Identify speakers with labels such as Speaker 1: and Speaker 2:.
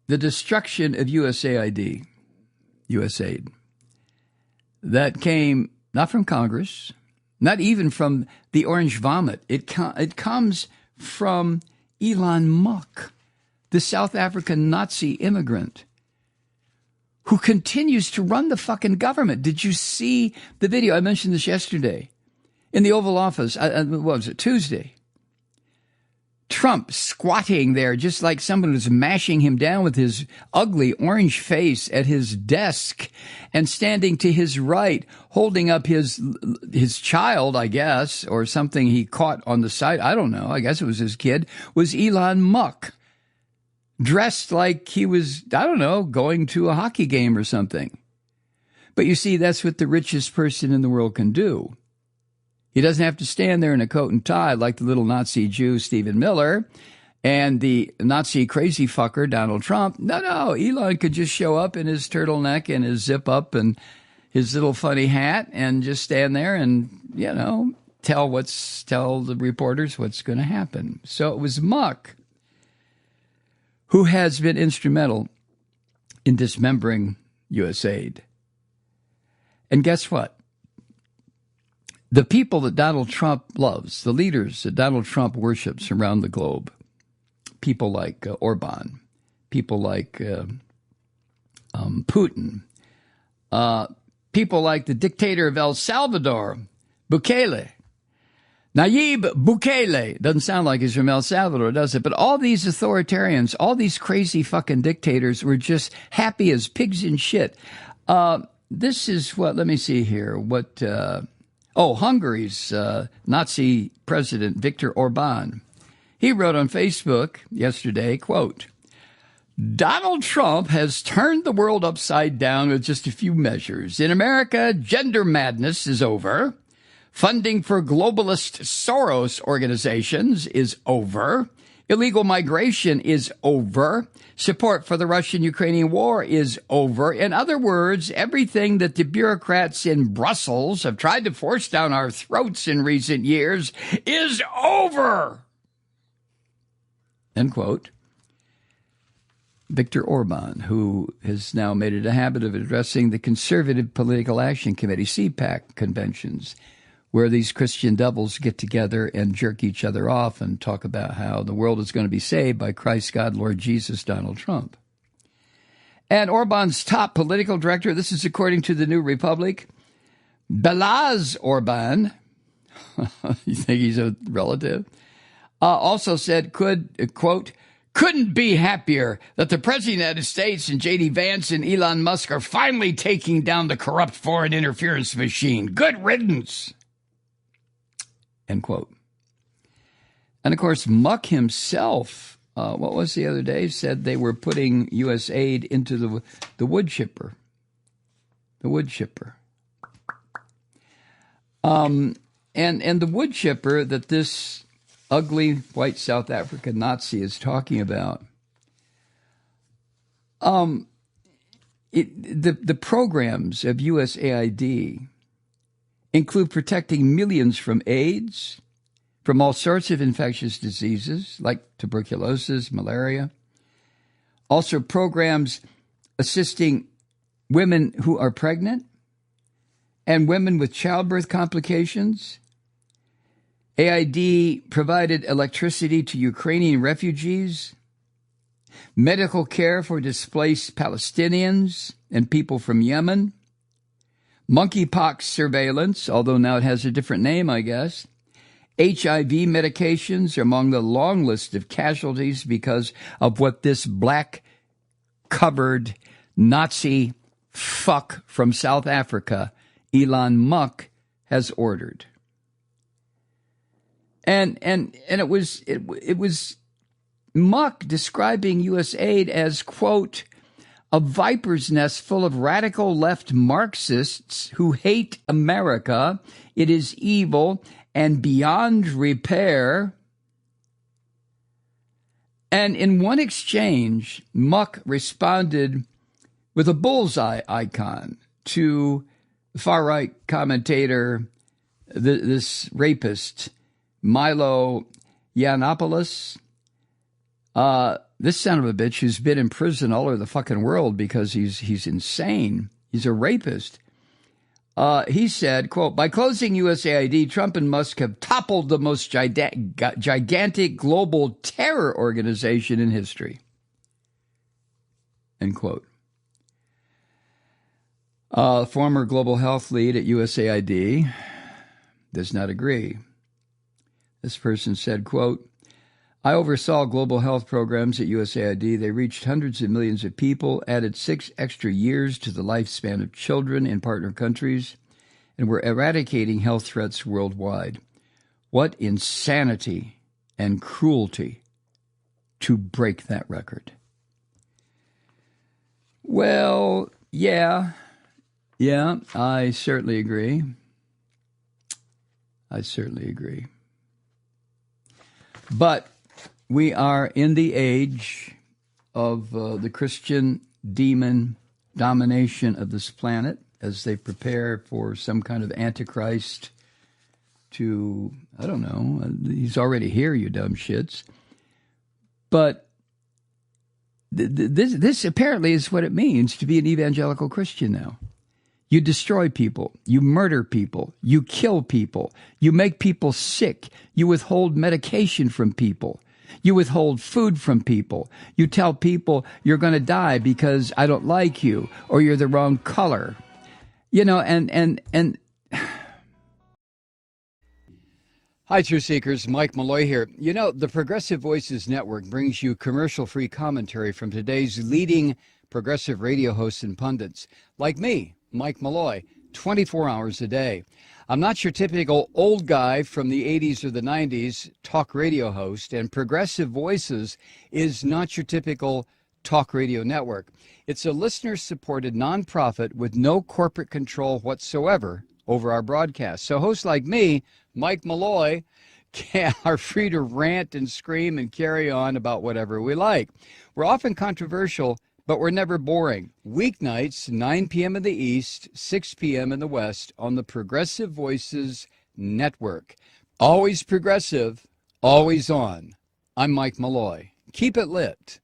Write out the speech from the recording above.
Speaker 1: the destruction of USAID, USAID, that came not from Congress, not even from the orange vomit. It comes from Elon Musk, the South African Nazi immigrant who continues to run the fucking government. Did you see the video? I mentioned this yesterday in the Oval Office. What was it, Tuesday? Trump squatting there just like someone was mashing him down with his ugly orange face at his desk, and standing to his right, holding up his child, I guess, or something he caught on the side. I don't know. I guess it was his kid, was Elon Musk, dressed like he was, I don't know, going to a hockey game or something. But you see, that's what the richest person in the world can do. He doesn't have to stand there in a coat and tie like the little Nazi Jew, Stephen Miller, and the Nazi crazy fucker, Donald Trump. No, Elon could just show up in his turtleneck and his zip up and his little funny hat and just stand there and, tell the reporters what's going to happen. So it was Musk who has been instrumental in dismembering USAID. And guess what? The people that Donald Trump loves, the leaders that Donald Trump worships around the globe, people like Orban, people like Putin, people like the dictator of El Salvador, Bukele, Nayib Bukele. Doesn't sound like he's from El Salvador, does it? But all these authoritarians, all these crazy fucking dictators were just happy as pigs in shit. This is what, let me see here, what... Hungary's Nazi president, Viktor Orban. He wrote on Facebook yesterday, quote, Donald Trump has turned the world upside down with just a few measures. In America, gender madness is over. Funding for globalist Soros organizations is over. Illegal migration is over. Support for the Russian-Ukrainian war is over. In other words, everything that the bureaucrats in Brussels have tried to force down our throats in recent years is over. End quote. Viktor Orban, who has now made it a habit of addressing the Conservative Political Action Committee, CPAC conventions, where these Christian devils get together and jerk each other off and talk about how the world is going to be saved by Christ, God, Lord Jesus, Donald Trump. And Orban's top political director, this is according to the New Republic, Balázs Orban, you think he's a relative, also said, quote, couldn't be happier that the President of the United States and J.D. Vance and Elon Musk are finally taking down the corrupt foreign interference machine. Good riddance. End quote. And, of course, Musk himself, what was the other day, said they were putting USAID into the wood chipper. The wood chipper. And the wood chipper that this ugly white South African Nazi is talking about, the programs of USAID include protecting millions from AIDS, from all sorts of infectious diseases like tuberculosis, malaria. Also programs assisting women who are pregnant and women with childbirth complications. AID provided electricity to Ukrainian refugees, medical care for displaced Palestinians and people from Yemen, monkeypox surveillance, although now it has a different name, I guess. HIV medications are among the long list of casualties because of what this black-covered Nazi fuck from South Africa, Elon Musk, has ordered. And it was Musk describing USAID as, quote, a viper's nest full of radical left Marxists who hate America. It is evil and beyond repair. And in one exchange, Musk responded with a bullseye icon to far-right commentator, this rapist, Milo Yiannopoulos, this son of a bitch who's been in prison all over the fucking world because he's insane. He's a rapist. He said, quote, by closing USAID, Trump and Musk have toppled the most gigantic global terror organization in history. End quote. Former global health lead at USAID does not agree. This person said, quote, I oversaw global health programs at USAID. They reached hundreds of millions of people, added 6 extra years to the lifespan of children in partner countries, and were eradicating health threats worldwide. What insanity and cruelty to break that record. Well, yeah, I certainly agree. But we are in the age of the Christian demon domination of this planet as they prepare for some kind of antichrist to, I don't know, he's already here, you dumb shits. But this apparently is what it means to be an evangelical Christian now. You destroy people, you murder people, you kill people, you make people sick, you withhold medication from people, you withhold food from people, you tell people you're going to die because I don't like you or you're the wrong color. You know, and Hi, Truth Seekers. Mike Malloy here. You know, the Progressive Voices Network brings you commercial-free commentary from today's leading progressive radio hosts and pundits, like me, Mike Malloy, 24 hours a day. I'm not your typical old guy from the 80s or the 90s talk radio host, and Progressive Voices is not your typical talk radio network. It's a listener-supported nonprofit with no corporate control whatsoever over our broadcast. So hosts like me, Mike Malloy, are free to rant and scream and carry on about whatever we like. We're often controversial, but we're never boring. Weeknights, 9 p.m. in the East, 6 p.m. in the West on the Progressive Voices Network. Always progressive, always on. I'm Mike Malloy. Keep it lit.